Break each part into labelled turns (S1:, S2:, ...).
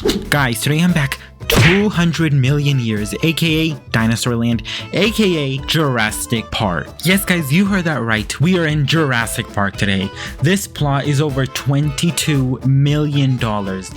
S1: Guys, today I'm back 200 million years, aka Dinosaur Land, aka Jurassic Park. Yes guys, you heard that right. We are in Jurassic Park today. This plot is over $22 million.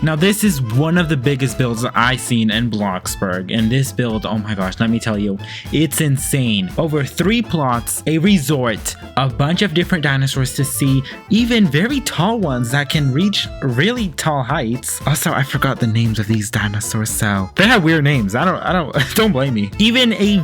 S1: Now this is one of the biggest builds I've seen in Bloxburg, and this build, oh my gosh, let me tell you, it's insane. Over 3 plots, a resort, a bunch of different dinosaurs to see, even very tall ones that can reach really tall heights. Also, I forgot the names of these dinosaurs, so they have weird names. Don't blame me. Even a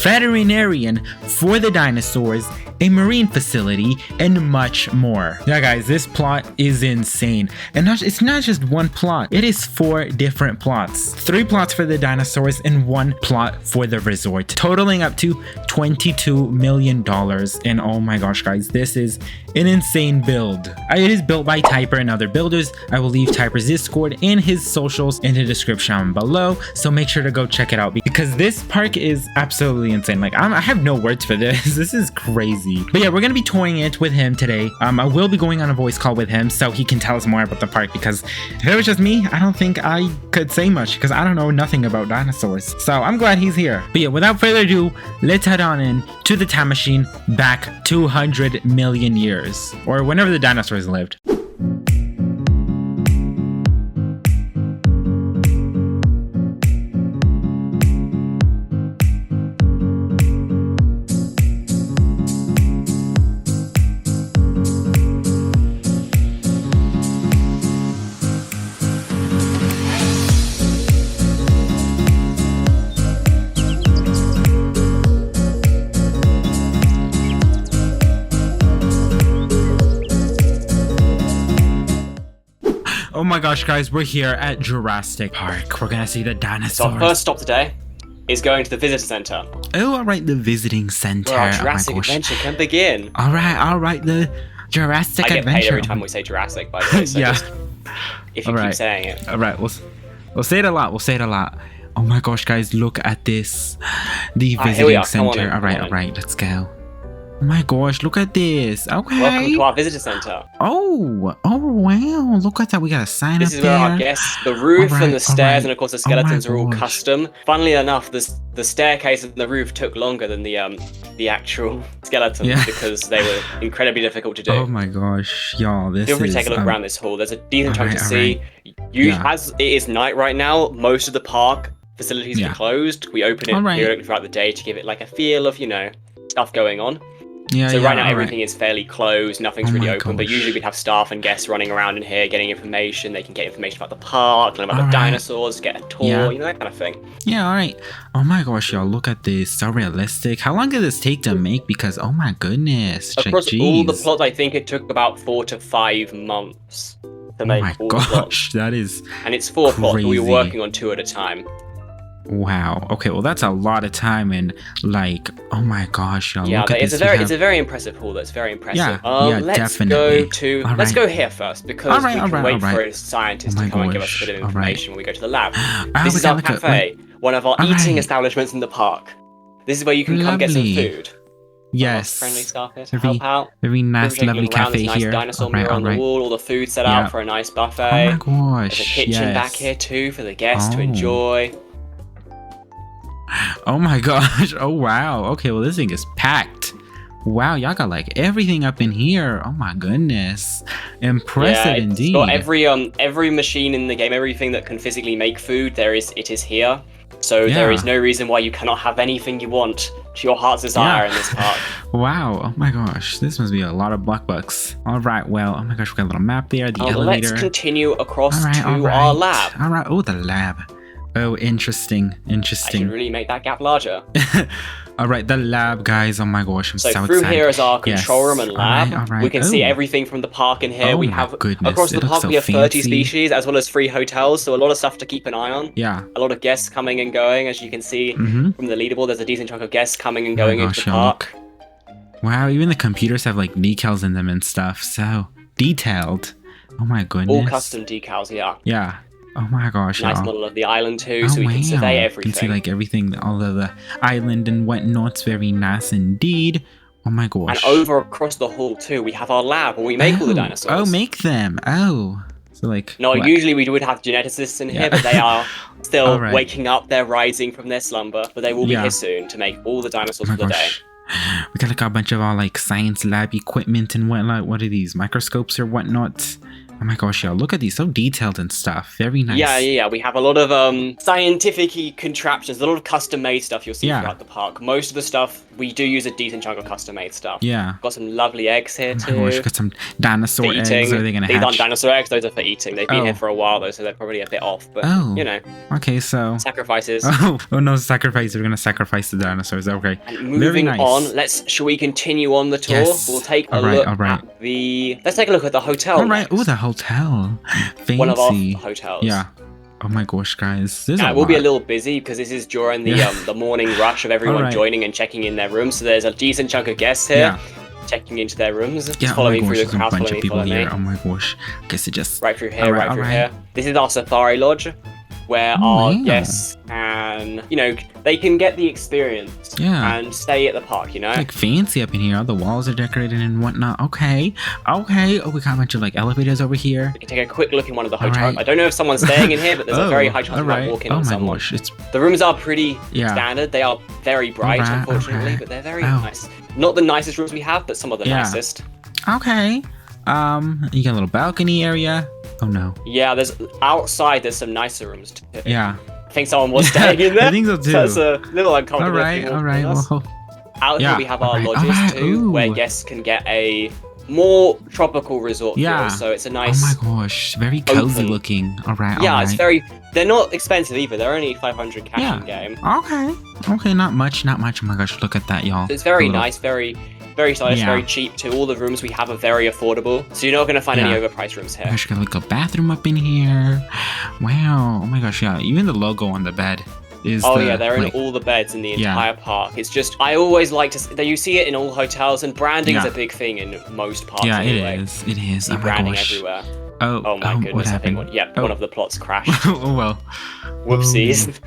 S1: veterinarian for the dinosaurs, a marine facility, and much more. Yeah guys, this plot is insane. And it's not just one plot, it is 4 different plots. 3 plots for the dinosaurs and 1 plot for the resort, totaling up to $22 million. And oh my gosh guys, this is an insane build. It is built by Typer and other builders. I will leave Typer's Discord and his socials in the description below, so make sure to go check it out because this park is absolutely insane. Like I have no words for this. This is crazy. But yeah, we're gonna be touring it with him today. I will be going on a voice call with him so he can tell us more about the park, because if it was just me, I don't think I could say much because I don't know nothing about dinosaurs. So I'm glad he's here. But yeah, without further ado, let's head on in to the time machine back 200 million years, or whenever the dinosaurs lived. Oh my gosh guys, we're here at Jurassic Park. We're gonna see the dinosaurs.
S2: So our first stop today is going to the visitor center.
S1: Oh, alright, the visiting center.
S2: Where our Jurassic adventure can begin.
S1: Alright, the Jurassic adventure.
S2: I get paid every time we say Jurassic, by the way, so
S1: yeah.
S2: just, if you keep saying it.
S1: Alright, we'll say it a lot, Oh my gosh guys, look at this. The visiting center. Alright, let's go. Oh my gosh, look at this. Okay.
S2: Welcome to our visitor center.
S1: Oh wow, look at that. We got a sign up there.
S2: This is where our guests, the roof and the stairs and of course the skeletons are all custom. Funnily enough, the staircase and the roof took longer than the actual skeletons because they were incredibly difficult to do.
S1: Oh my gosh, y'all, this
S2: Feel free to take a look around this hall. There's a decent chunk to see. As it is night right now, most of the park facilities are closed. We open it periodically throughout the day to give it like a feel of, stuff going on. So right now everything is fairly closed, nothing's really open, but usually we'd have staff and guests running around in here getting information. They can get information about the park, learn about the dinosaurs, get a tour, that kind of thing.
S1: Yeah, alright. Oh my gosh, y'all, look at this. So realistic. How long did this take to make? Because, oh my goodness.
S2: Across all the plots, I think it took about 4 to 5 months to make all the plots. Oh my gosh,
S1: that is
S2: And it's 4 plots, but we were working on 2 at a time.
S1: Wow. Okay, well that's a lot of time, and like, oh my gosh, y'all.
S2: Yeah,
S1: look at
S2: it's
S1: this.
S2: it's a very impressive hall. That's very impressive.
S1: Let's definitely.
S2: Let's go here first because we can wait for a scientist to come and give us a bit of information when we go to the lab. This is our cafe, one of our eating establishments in the park. This is where you can come get some food.
S1: Yes.
S2: Friendly staff here to help out.
S1: Very nice, lovely cafe
S2: nice
S1: here.
S2: Dinosaur mirror on the wall, all the food set out for a nice buffet.
S1: Oh my gosh.
S2: There's a kitchen back here too for the guests to enjoy.
S1: Oh my gosh. Oh wow. Okay, well this thing is packed. Wow, y'all got like everything up in here. Oh my goodness. Impressive indeed.
S2: It's got every machine in the game, everything that can physically make food, it is here. So there is no reason why you cannot have anything you want to your heart's desire in this park.
S1: Wow. Oh my gosh. This must be a lot of black bucks. Alright, well, oh my gosh, we got a little map there, the elevator.
S2: Let's continue across to our lab.
S1: Alright, oh the lab. Oh, interesting.
S2: I can really make that gap larger.
S1: Alright, the lab, guys. Oh my gosh, I'm so excited.
S2: So through here is our control room and lab.
S1: Alright.
S2: We can see everything from the park in here.
S1: Oh
S2: we
S1: my
S2: have
S1: goodness.
S2: Across the park we have 30 species as well as 3 hotels, so a lot of stuff to keep an eye on.
S1: Yeah.
S2: A lot of guests coming and going, as you can see from the leaderboard. There's a decent chunk of guests coming and going into the park.
S1: Wow, even the computers have like decals in them and stuff. So detailed. Oh my goodness.
S2: All custom decals, yeah.
S1: Yeah. Oh my gosh.
S2: Nice model of the island too, so we can survey everything.
S1: You can see like everything, all of the island and whatnot. It's very nice indeed. Oh my gosh.
S2: And over across the hall too, we have our lab where we make all the dinosaurs.
S1: Oh, make them. Oh. So like,
S2: no, usually we would have geneticists in here, but they are still waking up. They're rising from their slumber, but they will be here soon to make all the dinosaurs for the day.
S1: We got like a bunch of all like science lab equipment and whatnot. What are these, microscopes or whatnot? Oh my gosh, y'all, look at these, so detailed and stuff. Very nice.
S2: Yeah. We have a lot of scientific contraptions, a lot of custom-made stuff you'll see throughout the park. Most of the stuff, we do use a decent chunk of custom-made stuff. Yeah. Got some lovely eggs here too. Oh my gosh,
S1: got some dinosaur eggs. Are they gonna hatch?
S2: These aren't dinosaur eggs, those are for eating. They've been here for a while though, so they're probably a bit off, but you know.
S1: Okay, so.
S2: Sacrifices.
S1: Oh no, sacrifice. We're gonna sacrifice the dinosaurs, okay.
S2: And moving on, shall we continue on the tour?
S1: Yes.
S2: We'll take a look at let's take a look at the hotel.
S1: Alright, oh, the hotel. Fancy.
S2: One of our hotels.
S1: Yeah. Oh my gosh, guys.
S2: It will be a little busy because this is during the morning rush of everyone joining and checking in their rooms. So there's a decent chunk of guests here checking into their rooms. Just follow me through the crowd. Follow me.
S1: Oh my gosh. I guess it just
S2: right through here, right through here. This is our safari lodge, where our guests can, they can get the experience and stay at the park,
S1: Like fancy up in here. All the walls are decorated and whatnot. Okay. Oh, we got a bunch of like elevators over here.
S2: You can take a quick look in one of the hotels. I don't know if someone's staying in here, but there's a very high chance you might walk in on someone. Gosh, the rooms are pretty standard. They are very bright, unfortunately, but they're very nice. Not the nicest rooms we have, but some of the nicest.
S1: Okay. You got a little balcony area. Oh no. Yeah,
S2: there's some nicer rooms too.
S1: Yeah.
S2: I think someone was staying in there.
S1: I think so too.
S2: So it's a little uncomfortable.
S1: All right. Well,
S2: out here we have our lodges too, where guests can get a more tropical resort feel. So it's a nice.
S1: Oh my gosh, very cozy looking. All right.
S2: Yeah, it's very. They're not expensive either. They're only 500 cash in game.
S1: Okay, not much. Oh my gosh, look at that, y'all.
S2: So it's very nice, very stylish, very cheap too. All the rooms we have are very affordable, so you're not going to find any overpriced rooms here.
S1: Gosh, got like a bathroom up in here. Wow. Oh my gosh, yeah. Even the logo on the bed is.
S2: They're in all the beds in the entire park. It's just I always like to. You see it in all hotels, and branding is a big thing in most parks.
S1: Yeah,
S2: anyway.
S1: It is.
S2: See branding everywhere. Oh my goodness!
S1: What happened?
S2: One of the plots crashed.
S1: Oh well.
S2: Whoopsies.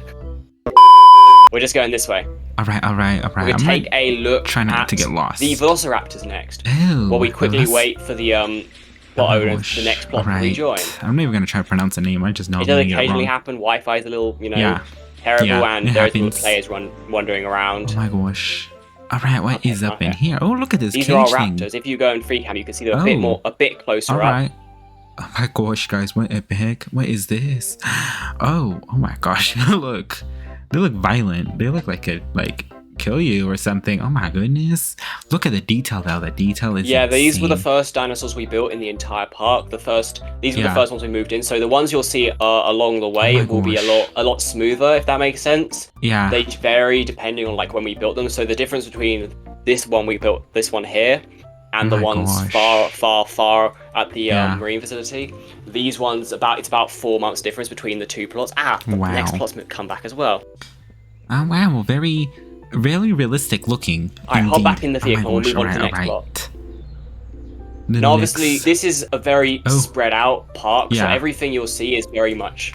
S2: We're just going this way.
S1: All right.
S2: We're gonna take a look.
S1: Try not to get lost.
S2: The velociraptors next.
S1: Ew,
S2: while we quickly wait for the plot owner, the next plot to rejoin.
S1: I'm not even gonna try to pronounce the name. I just know
S2: it does occasionally happen. Wi-Fi's a little, terrible, and there's little players wandering around.
S1: Oh my gosh. All right, what is up in here? Oh, look at this.
S2: These are our raptors. If you go in free cam, you can see them a bit closer up.
S1: Oh my gosh, guys, what the heck? What is this? Oh my gosh, look. They look violent. They look like kill you or something. Oh my goodness. Look at the detail though. The detail is insane.
S2: These were the first dinosaurs we built in the entire park. These were the first ones we moved in. So the ones you'll see along the way will be a lot smoother, if that makes sense. Yeah. They vary depending on like when we built them. So the difference between this one we built, this one here, and the ones far at the marine facility. These ones it's about 4 months difference between the two plots. The next plots come back as well.
S1: Oh wow, very realistic looking.
S2: Alright, hop back in the vehicle and we'll move on to the next plot. Now obviously this is a very spread out park, so everything you'll see is very much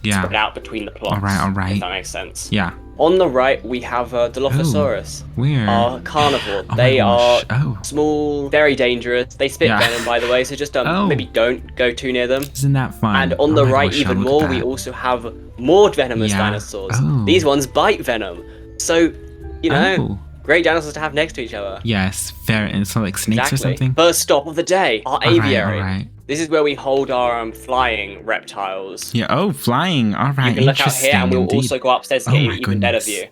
S2: spread out between the plots. Alright. If that makes sense. Yeah. On the right, we have Dilophosaurus, our carnivore. They are small, very dangerous. They spit venom, by the way, so just maybe don't go too near them.
S1: Isn't that fun?
S2: And on the right, even more, we also have more venomous dinosaurs. These ones bite venom. So, great dinosaurs to have next to each other.
S1: Yes, fair. And so like snakes or something?
S2: First stop of the day, our aviary. This is where we hold our flying reptiles.
S1: Yeah, flying. All right,
S2: you can look out here, and we'll also go upstairs to get an even better view.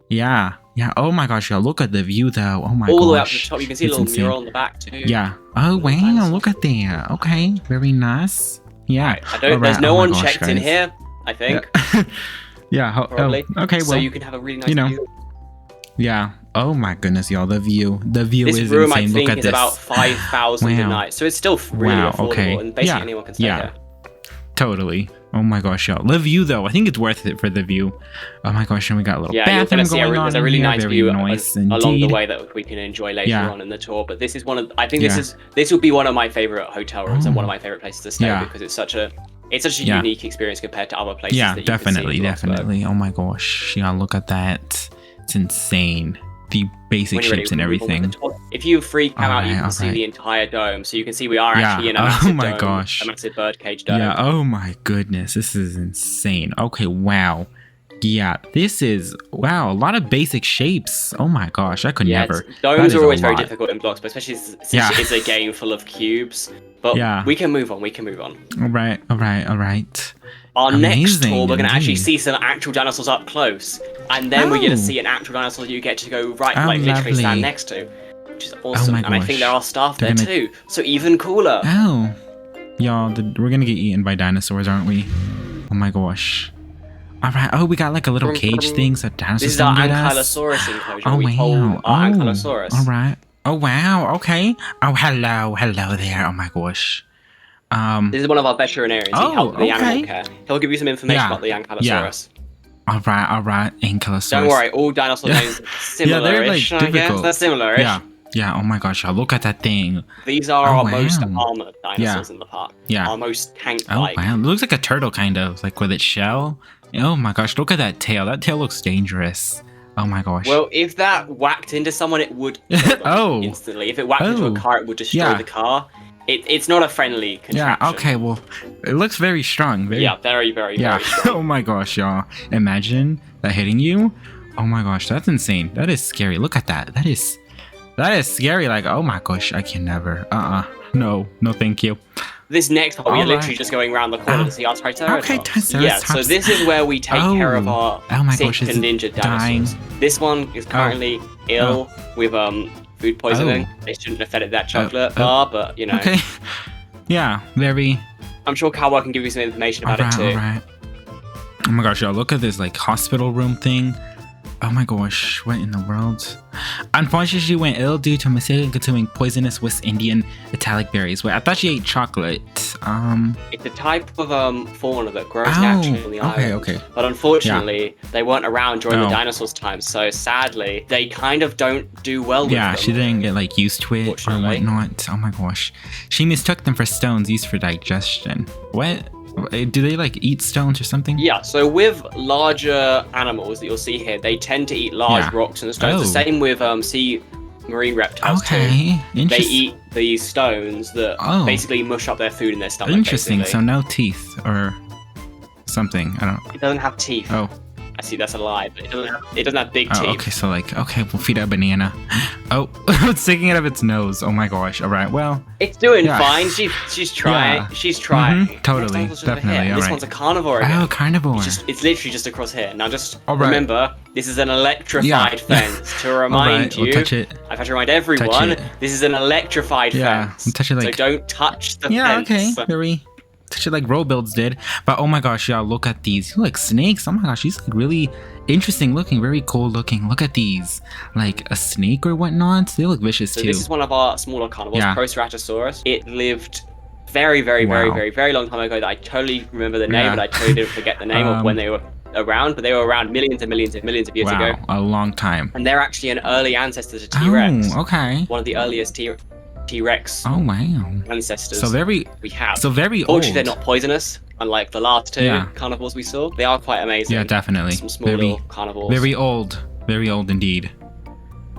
S1: Yeah. Oh my gosh, y'all, look at the view though. Oh my gosh.
S2: All the way up to the top, you can see a little mural on the back too.
S1: Yeah. Oh wow, look at that. Okay, very nice. Yeah.
S2: There's no one checked in here, I think.
S1: Yeah.
S2: Probably.
S1: Okay, well.
S2: So you can have a really nice view.
S1: Yeah. Oh my goodness, y'all. The view is insane.
S2: This room, I think, is about 5,000 a night. So it's still really affordable. And basically anyone can stay here.
S1: Totally. Oh my gosh, y'all. The view, though. I think it's worth it for the view. Oh my gosh, and we got a little bathroom going on.
S2: There's a really nice view along the
S1: way
S2: way that we can enjoy later on in the tour. But this is I think this will be one of my favorite hotel rooms and one of my favorite places to stay because it's such a unique experience compared to other places.
S1: Yeah, definitely. Oh my gosh. Yeah, look at that. It's insane. the basic shapes and everything.
S2: If you free cam out, you can see the entire dome. So you can see we are actually in a massive dome, a massive birdcage dome.
S1: Yeah, oh my goodness, this is insane. Okay, wow. Yeah, this is, wow, a lot of basic shapes. Oh my gosh, I could never.
S2: Domes are always very difficult in blocks, but especially since it's a game full of cubes. But we can move on, All right. Our next tour, we're going to actually see some actual dinosaurs up close. And then we get to see an actual dinosaur you get to go literally stand next to. Which is awesome. And I think there are staff there too. So even cooler.
S1: Oh. Y'all, we're going to get eaten by dinosaurs, aren't we? Oh my gosh. Alright, oh, we got like a little cage thing so dinosaurs
S2: This is our Ankylosaurus enclosure.
S1: Oh, wow.
S2: Ankylosaurus.
S1: Alright. Oh, wow, okay. Oh, hello there. Oh my gosh.
S2: This is one of our veterinarians. He helps the animal care. He'll give you some information about the Ankylosaurus.
S1: Alright. Ankylosaurus.
S2: Don't worry, all dinosaur names are similar-ish, I guess. They're similar-ish.
S1: Yeah, oh my gosh, look at that thing.
S2: These are our most armored dinosaurs in the park. Yeah. Our most tank-like.
S1: Oh, wow. It looks like a turtle, kind of, like with its shell. Oh my gosh, look at that tail. That tail looks dangerous. Oh my gosh.
S2: Well, if that whacked into someone, it would kill them instantly. If it whacked into a car, it would destroy the car. It's not a friendly contraption.
S1: Yeah, okay, well, it looks very strong. Very strong. Oh my gosh, y'all. Imagine that hitting you. Oh my gosh, that's insane. That is scary. Look at that. That is scary. Like, oh my gosh, I can never. No, thank you.
S2: This next part, we're literally just going around the corner to see our Triceratops. Okay, Triceratops. Yeah, so this is where we take care of our sick and injured dinosaurs. This one is currently ill with food poisoning. They shouldn't have fed it that chocolate bar, but you know.
S1: Okay. Yeah, very.
S2: I'm sure Kyle can give you some information about it too.
S1: Alright. Oh my gosh, y'all, look at this like hospital room thing. Oh my gosh, what in the world? Unfortunately, she went ill due to mistakenly consuming poisonous West Indian italic berries. Wait, I thought she ate chocolate.
S2: It's a type of fauna that grows naturally in the island. Okay. But unfortunately, they weren't around during the dinosaurs' time, so sadly, they kind of don't do well with them.
S1: Yeah, she didn't get like used to it or whatnot. Oh my gosh. She mistook them for stones used for digestion. What? Do they like eat stones or something?
S2: Yeah, so with larger animals that you'll see here, they tend to eat large rocks and stones. The same with sea marine reptiles too. They eat these stones that basically mush up their food in their stomach.
S1: Interesting.
S2: Basically.
S1: So no teeth or something. I don't.
S2: It doesn't have teeth. Oh. I see, that's a lie, but it doesn't have big teeth.
S1: Okay, so like, we'll feed it a banana. Oh, it's sticking out of its nose. Oh my gosh. All right, well.
S2: It's doing fine. She's trying. Yeah. She's trying.
S1: Totally, definitely.
S2: This one's a carnivore again.
S1: Oh, carnivore.
S2: It's literally just across here. Now just remember, this is an electrified fence. To remind you,
S1: touch it.
S2: I've had to remind everyone, this is an electrified fence.
S1: Touch it like,
S2: so don't touch the fence.
S1: Yeah, okay. Very. Touch it like row builds did. But oh my gosh, y'all, look at these. These are like snakes. Oh my gosh, these like really interesting looking, very cool looking. Look at these. Like a snake or whatnot. They look vicious too.
S2: This is one of our smaller carnivores, Proceratosaurus. It lived very long time ago that I totally remember the name, but I totally didn't forget the name of when they were around, but they were around millions and millions of years ago.
S1: A long time.
S2: And they're actually an early ancestor to T-Rex.
S1: Oh, okay.
S2: One of the earliest T-Rex ancestors
S1: we have. So very old.
S2: Fortunately, they're not poisonous, unlike the last two carnivores we saw. They are quite amazing.
S1: Yeah, definitely.
S2: Some small little carnivores.
S1: Very old indeed.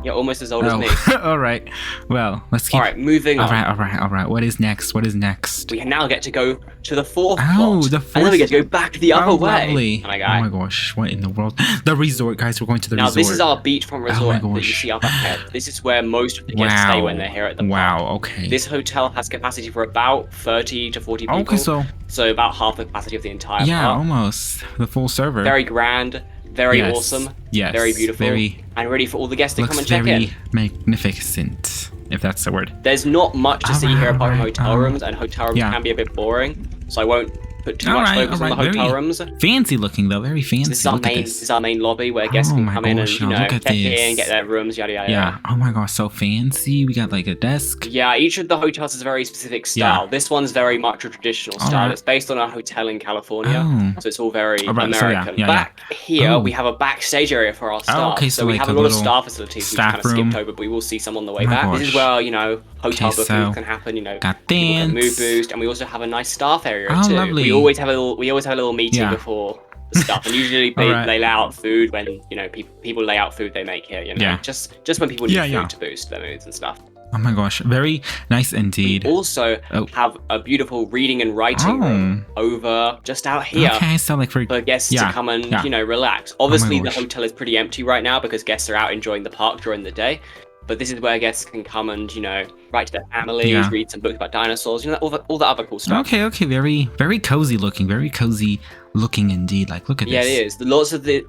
S2: Yeah, almost as old as me.
S1: All right. Well, let's keep.
S2: All right, moving on.
S1: All right. What is next?
S2: We now get to go to the fourth plot.
S1: The fourth.
S2: And then we get to go back the other way.
S1: Lovely. Oh my gosh, what in the world? The resort, guys. We're going to the resort.
S2: Now, this is our beachfront resort that you see up ahead. This is where most of the guests stay when they're here at the park.
S1: Wow, okay.
S2: This hotel has capacity for about 30 to 40 people. Okay, so about half the capacity of the entire park.
S1: Yeah, almost. The full server.
S2: Very grand. Very awesome.
S1: Yes.
S2: Very beautiful. And ready for all the guests to come and check in.
S1: Magnificent, if that's the word.
S2: There's not much to see here apart from hotel rooms, and hotel rooms can be a bit boring, so I won't put too much focus on the hotel rooms.
S1: Fancy looking though, very fancy.
S2: So this is our main lobby where guests can come in and check in, get their rooms, yada yada.
S1: Yeah. Oh my gosh, so fancy. We got like a desk.
S2: Yeah, each of the hotels has a very specific style. This one's very much a traditional style. It's based on a hotel in California, so it's all very American. Back here, we have a backstage area for our staff. So we have a lot of staff facilities. We kind of skipped over, but we will see some on the way back. This is where hotel bookings can happen.
S1: Got dance,
S2: mood boost, and we also have a nice staff area too.
S1: Lovely.
S2: We always have a little meeting before the stuff. And usually they lay out food when, you know, people lay out food they make here, you know, just when people need food to boost their moods and stuff.
S1: Oh my gosh, very nice indeed.
S2: We also have a beautiful reading and writing room over just out here.
S1: Okay, so like for
S2: guests to come and, you know, relax. Obviously, the hotel is pretty empty right now because guests are out enjoying the park during the day. But this is where guests can come and, you know, write to their families, read some books about dinosaurs, you know, all the other cool stuff.
S1: Okay, very cozy looking indeed. Like, look at this.
S2: Yeah, it is.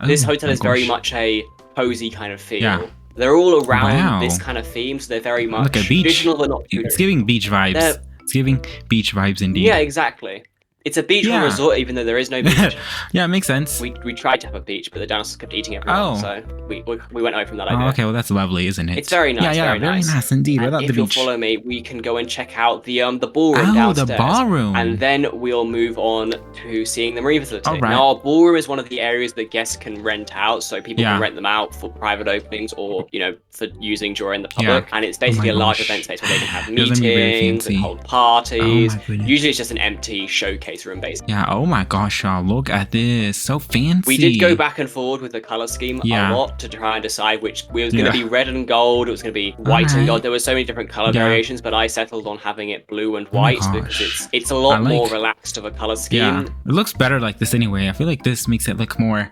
S2: This hotel is very much a cozy kind of feel. Yeah. They're all around this kind of theme, so they're very much
S1: like a beach.
S2: Traditional, but not
S1: it's giving beach vibes. It's giving beach vibes indeed.
S2: Yeah, exactly. It's a beachfront resort, even though there is no beach.
S1: Yeah, it makes sense.
S2: We tried to have a beach, but the dinosaurs kept eating everyone, so we went away from that idea.
S1: Okay, well that's lovely, isn't it?
S2: It's very nice.
S1: Yeah, very nice indeed.
S2: And if you'll follow me, we can go and check out the ballroom downstairs.
S1: The ballroom.
S2: And then we'll move on to seeing the marine facility. Now, our ballroom is one of the areas that guests can rent out, so people can rent them out for private openings or, you know, for using during the public. And it's basically a large event space where they can have meetings and hold parties. Usually it's just an empty showcase room, basically.
S1: Yeah. Oh my gosh, y'all, look at this. So fancy.
S2: We did go back and forward with the color scheme a lot to try and decide which it was going to be red and gold, it was going to be white and gold. There were so many different color variations, but I settled on having it blue and white because it's a lot more relaxed of a color scheme.
S1: Yeah. It looks better like this anyway. I feel like this makes it look more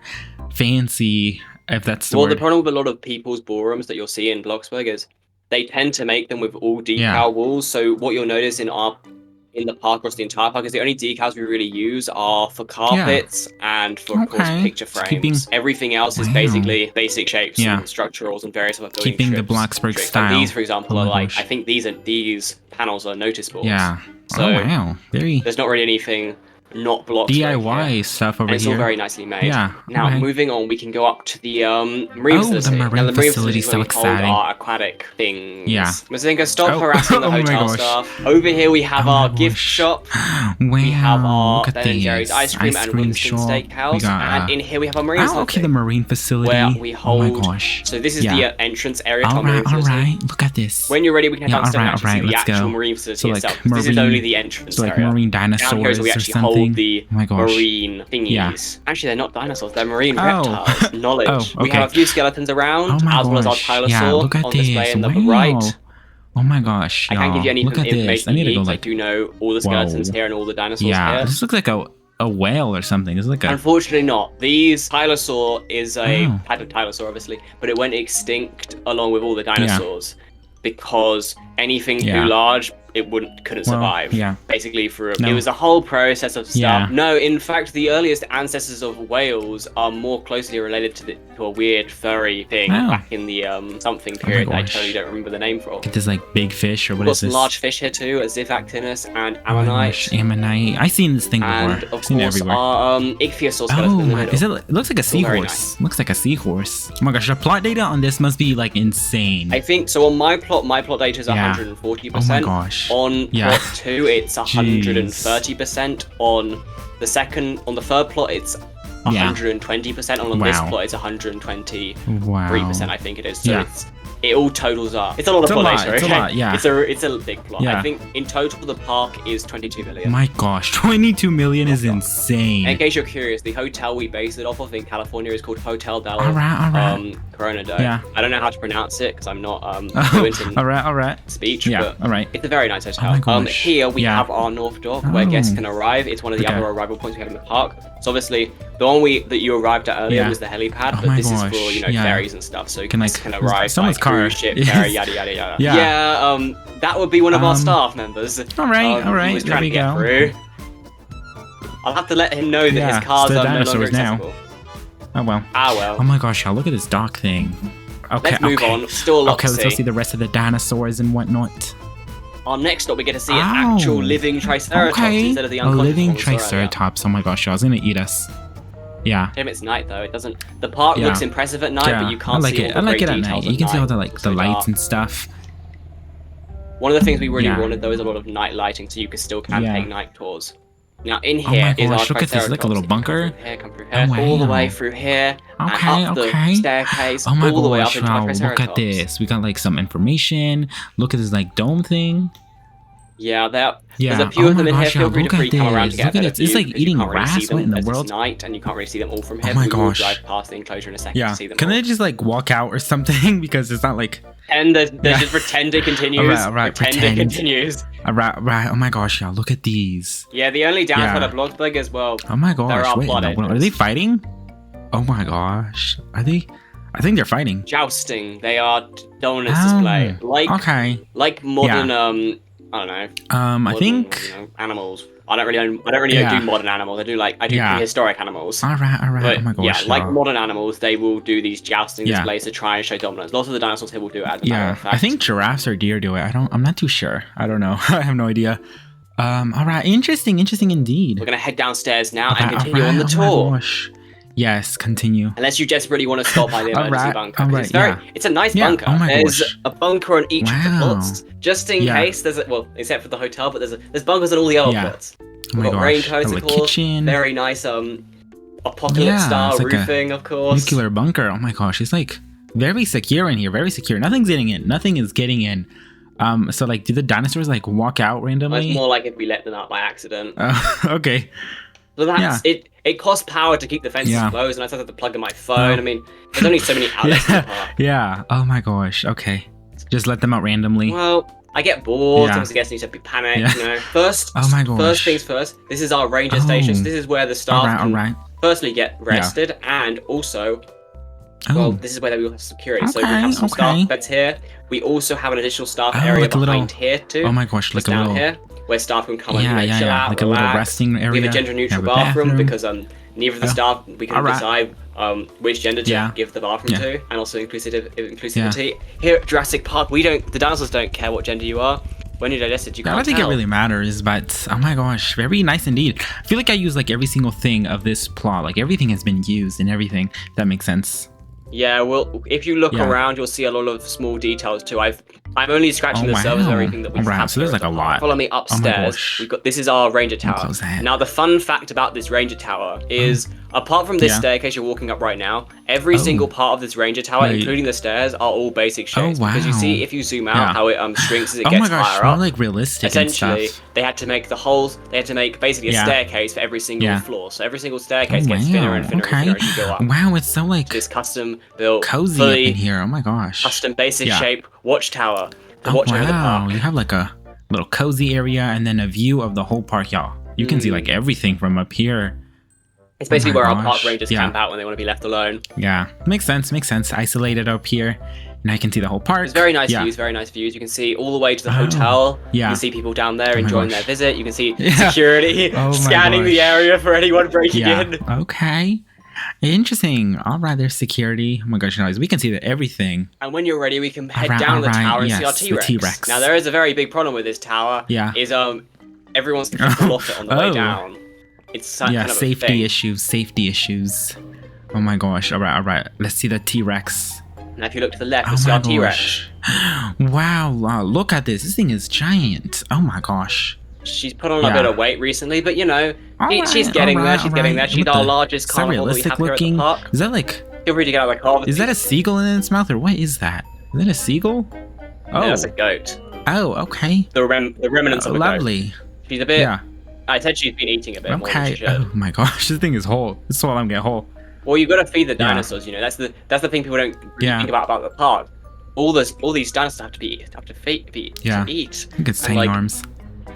S1: fancy, if that's the word.
S2: The problem with a lot of people's ballrooms that you'll see in Bloxburg is they tend to make them with all decal walls. So what you'll notice in the park across the entire park is the only decals we really use are for carpets and for of course picture frames. Everything else is basically basic shapes and structurals and various other building
S1: keeping the Bloxburg style.
S2: And these, for example, are like I think these panels are notice boards.
S1: Yeah.
S2: So there's not really anything not blocked.
S1: DIY stuff over here.
S2: It's all very nicely made.
S1: Yeah.
S2: Now, moving on, we can go up to the marine facility.
S1: The marine facility is so exciting.
S2: Our aquatic things.
S1: Yeah.
S2: Mazinga, stop harassing the hotel staff. Over here, we have our gift shop. We have our Ben & Jerry's ice cream and Winston Steakhouse. And in here, we have our marine facility.
S1: Okay, the marine facility.
S2: Where we hold. So this is the entrance area to our marine facility.
S1: Alright, look at this.
S2: When you're ready, we can head downstairs and see the actual marine facility itself. This is only the entrance area.
S1: So like marine dinosaurs or something.
S2: The marine thingies. Actually, they're not dinosaurs, they're marine reptiles. Knowledge. We have a few skeletons around, as well as our Tylosaur on display in the right.
S1: Oh my gosh.
S2: I can't give you any information you need. I do know all the skeletons here and all the dinosaurs here.
S1: This looks like a whale or something. It's like
S2: Unfortunately not. Tylosaur is a type of Tylosaur, obviously, but it went extinct along with all the dinosaurs because anything too large it couldn't survive. Basically, it was a whole process of stuff. No, in fact, the earliest ancestors of whales are more closely related to a weird furry thing back in the something period. I totally don't remember the name for.
S1: Get this like big fish or what is this?
S2: Large fish here too, a Zivactinus and Ammonite.
S1: Ammonite. I've seen this thing before.
S2: And of course, our ichthyosaur skeleton in the middle.
S1: It looks like a seahorse. Looks like a seahorse. Oh my gosh, the plot data on this must be like insane.
S2: I think so. On my plot data is 140%.
S1: Oh my gosh.
S2: On plot 2, it's 130%. On the third plot, it's 120%. And on this plot, it's 123%. I think it is. So it all totals up. It's a lot of plot data.
S1: It's a lot,
S2: It's a big plot. I think in total the park is 22 million.
S1: My gosh, 22 million is insane.
S2: In case you're curious, the hotel we based it off of in California is called Hotel del Coronado. I don't know how to pronounce it because I'm not fluent in speech. But it's a very nice hotel. Here we have our North Dock where guests can arrive. It's one of the other arrival points we have in the park. So obviously the one that you arrived at earlier was the helipad, but this is for ferries and stuff. So you can arrive by cruise ship, ferry, yada yada yada. That would be one of our staff members.
S1: All right.
S2: Who's trying to get through. I'll have to let him know that his cars are no longer accessible.
S1: Oh well. Oh my gosh, y'all, look at this dock thing. Okay,
S2: let's move on. Still a lot to see.
S1: Let's go see the rest of the dinosaurs and whatnot.
S2: Our next stop, we get to see an actual living Triceratops instead of the unconscious.
S1: A living Triceratops. Oh my gosh, y'all, it's gonna eat us. Yeah.
S2: Damn, it's night though. It doesn't. The park looks impressive at night, but you can't see all the great details at night.
S1: You can see all the the lights and stuff.
S2: One of the things we really wanted though is a lot of night lighting, so you can still take night tours. Now in here is our
S1: look at this, like a little bunker.
S2: Come through here, all the way through here, and up the staircase, all the way up into our Triceratops.
S1: Look at this. We got like some information. Look at this like dome thing.
S2: Yeah, there's a few of them in here. Feel free to come around to get a better view.
S1: It's like eating grass. What in the world?
S2: It's night, and you can't really see them all from here.
S1: Oh my gosh!
S2: We'll drive past the enclosure in a second to see them.
S1: Can they just like walk out or something? Because it's not like.
S2: And they just pretend it continues.
S1: Alright,
S2: pretend it continues.
S1: Right. Oh my gosh, y'all, look at these.
S2: Yeah, the only downside of Bloxburg as well.
S1: Oh my gosh, wait, are they fighting? Oh my gosh, are they? I think they're fighting.
S2: Jousting. They are dominance display. Like modern I don't know.
S1: I think
S2: animals. I don't really do modern animals. I do prehistoric animals.
S1: Alright.
S2: But,
S1: oh my gosh.
S2: Yeah, like modern animals, they will do these jousting displays to try and show dominance. Lots of the dinosaurs here will do it. As a matter of fact.
S1: I think giraffes or deer do it. I'm not too sure. I don't know. I have no idea. Alright, interesting indeed.
S2: We're gonna head downstairs now and continue on the tour.
S1: My gosh. Yes, continue.
S2: Unless you just really want to stop by the emergency bunker. It's a nice bunker.
S1: Oh my
S2: there's
S1: gosh.
S2: a bunker on each of the plots, just in case. Except for the hotel, but there's bunkers on all the other plots.
S1: Oh my gosh.
S2: Raincoats, of course.
S1: Kitchen.
S2: Very nice apocalypse style roofing, of course.
S1: Nuclear bunker. Oh my gosh, it's like very secure in here. Very secure. Nothing's getting in. Nothing is getting in. So like, do the dinosaurs like walk out randomly?
S2: It's more like if we let them out by accident.
S1: Okay.
S2: So that's it. It costs power to keep the fences closed, and I still have to plug in my phone. I mean, there's only so many outlets in the park.
S1: Yeah. Oh my gosh. Okay. Just let them out randomly.
S2: Well, I get bored. Sometimes I guess need to be panicked. You know. First things first. This is our ranger station. So this is where the staff can firstly get rested, and also, this is where we have security. So we have some staff beds here. We also have an additional staff area behind here too.
S1: Oh my gosh, like a
S2: down
S1: little
S2: here where staff can come and chill out,
S1: like a little resting area.
S2: We have a gender neutral bathroom because neither of the staff we can decide which gender to give the bathroom to, and also inclusivity. Here at Jurassic Park, the dinosaurs don't care what gender you are. When you're digested, you can't
S1: I don't think it really matters, but oh my gosh, very nice indeed. I feel like I use like every single thing of this plot. Like everything has been used and everything. If that makes sense.
S2: Yeah, well, if you look around, you'll see a lot of small details too. I'm only scratching the surface of everything that we have.
S1: So there's like a lot.
S2: Follow me upstairs. This is our ranger tower. Now, the fun fact about this ranger tower is, apart from this staircase you're walking up right now, every single part of this ranger tower, including the stairs, are all basic shapes. Because you see, if you zoom out, how it shrinks as it gets higher up.
S1: Like realistic.
S2: Essentially, they had to make the holes. They had to make basically a staircase for every single floor. So every single staircase gets thinner and thinner as you go up.
S1: Wow, it's so like
S2: this custom built,
S1: cozy up in here. Oh my gosh.
S2: Custom basic shape watchtower. Watch over the park.
S1: You have like a little cozy area and then a view of the whole park, y'all. You can see like everything from up here.
S2: It's basically where our park rangers camp out when they want to be left alone.
S1: Yeah, makes sense. Isolated up here. And I can see the whole park.
S2: It's very nice views. You can see all the way to the hotel. You can see people down there enjoying their visit. You can see security scanning the area for anyone breaking in.
S1: Okay. Interesting. All right, there's security. Oh my gosh, guys, we can see everything.
S2: And when you're ready, we can head down the tower and see our T-Rex. Now, there is a very big problem with this tower. Is everyone's to block it on the way down. It's kind of
S1: safety issues. Oh my gosh. All right. Let's see the T-Rex.
S2: Now, if you look to the left, you'll see our T-Rex.
S1: Wow, look at this. This thing is giant. Oh my gosh.
S2: She's put on a bit of weight recently, but you know, she's getting there. She's our largest carnivore that we have here at the park.
S1: Is that like?
S2: Feel free to get out of the car.
S1: Is that a seagull in its mouth, or what is that? Is that a seagull?
S2: Oh, that's a goat.
S1: Oh, okay.
S2: The remnants of a
S1: lovely.
S2: Goat. She's a bit. I said she's been eating a bit more than she should.
S1: Oh my gosh, this thing is whole. This is all I'm getting whole.
S2: Well, you've got to feed the dinosaurs. You know, that's the thing people don't think about the park. All these dinosaurs have to eat. To eat.
S1: I think it's tiny arms.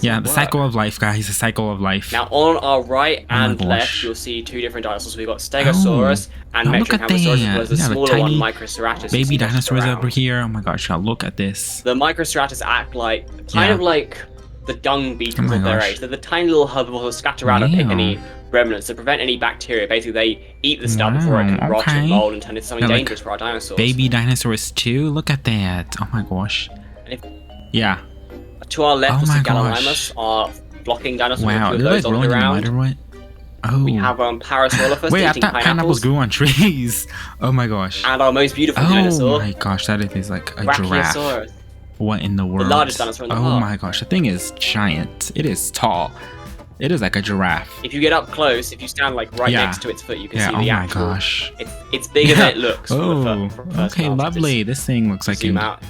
S1: Yeah, the cycle of life, guys. The cycle of life.
S2: Now, on our right and left, you'll see two different dinosaurs. We've got Stegosaurus and Metricampus, whereas the smaller one, Microceratus.
S1: Baby dinosaurs over here. Oh my gosh, look at this.
S2: The Microceratus act like kind of like the dung beetles of their age. They're the tiny little herbivores that scatter around and pick any remnants to prevent any bacteria. Basically, they eat the stuff before it can rot and mold and turn into something dangerous for our dinosaurs.
S1: Baby dinosaurs too. Look at that. Oh my gosh. Yeah.
S2: To our left is the Gallimimus, our flocking dinosaur.
S1: Wow, they're like rolling in mud or what? Oh.
S2: We have Parasaurolophus.
S1: Wait, I thought pineapples grew on trees. Oh my gosh.
S2: And our most beautiful dinosaur.
S1: Oh my gosh, that is like a giraffe. What in the world?
S2: The largest dinosaur in the park.
S1: Oh my gosh, the thing is giant. It is tall. It is like a giraffe.
S2: If you get up close, if you stand like right next to its foot, you can see the actual.
S1: Oh my gosh.
S2: It's bigger than it looks.
S1: Okay, lovely. This thing looks like
S2: zoom out.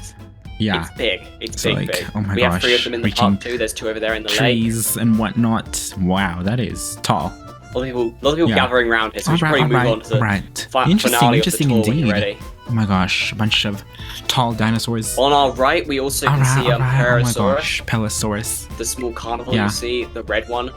S1: Yeah.
S2: It's big. It's
S1: so,
S2: big.
S1: Oh my
S2: we
S1: gosh.
S2: have 3 of them in the park too. There's 2 over there in the
S1: trees
S2: lake.
S1: and whatnot. Wow, that is tall.
S2: A lot of people gathering around here, so we should probably move on to the finale of the tour when you're ready.
S1: Oh my gosh, a bunch of tall dinosaurs.
S2: On our right, we also can see Parasaurus.
S1: Oh my gosh, Pelosaurus.
S2: The small carnivore you see, the red one.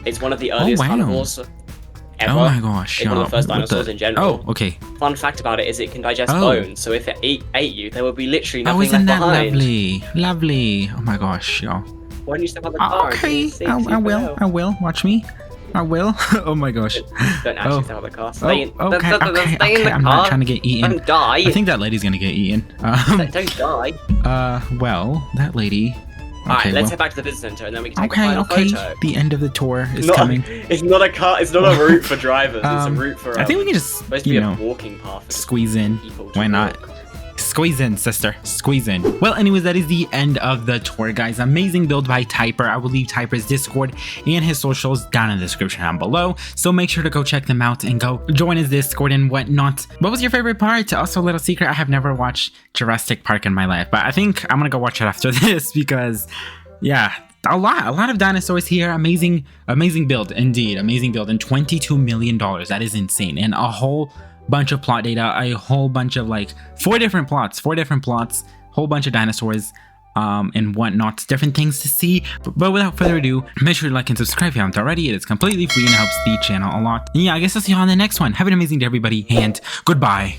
S2: It's one of the earliest carnivores ever.
S1: Oh my gosh.
S2: It's one of the first dinosaurs in general.
S1: Oh, okay.
S2: Fun fact about it is it can digest bones, so if it ate you, there would be literally nothing
S1: isn't
S2: left
S1: that
S2: behind.
S1: Lovely. Oh my gosh, y'all.
S2: Why don't you step out the car?
S1: Okay, I will. Watch me. I will. Oh my gosh.
S2: Don't actually step out the car. Stay in
S1: Okay,
S2: stay in the car.
S1: I'm not trying to get eaten.
S2: Don't die.
S1: I think that lady's gonna get eaten.
S2: Don't die.
S1: Well, that lady.
S2: Alright, let's head back to the visitor center and then we can take a final photo.
S1: The end of the tour is coming.
S2: It's not a car. It's not a route for drivers. It's a route for.
S1: I think we can just,
S2: supposed to be a walking path.
S1: Squeeze in. Why not? Squeeze in, sister. Squeeze in. Well, anyways, that is the end of the tour, guys. Amazing build by Typer. I will leave Typer's Discord and his socials down in the description down below. So make sure to go check them out and go join his Discord and whatnot. What was your favorite part? Also, a little secret, I have never watched Jurassic Park in my life, but I think I'm gonna go watch it after this because, yeah, a lot of dinosaurs here. Amazing build indeed. Amazing build, and $22 million. That is insane. And a whole bunch of plot data, a whole bunch of like 4 different plots, whole bunch of dinosaurs and whatnot, different things to see. But without further ado, make sure to like and subscribe if you haven't already. It is completely free and helps the channel a lot. And yeah, I guess I'll see you on the next one. Have an amazing day, everybody, and goodbye.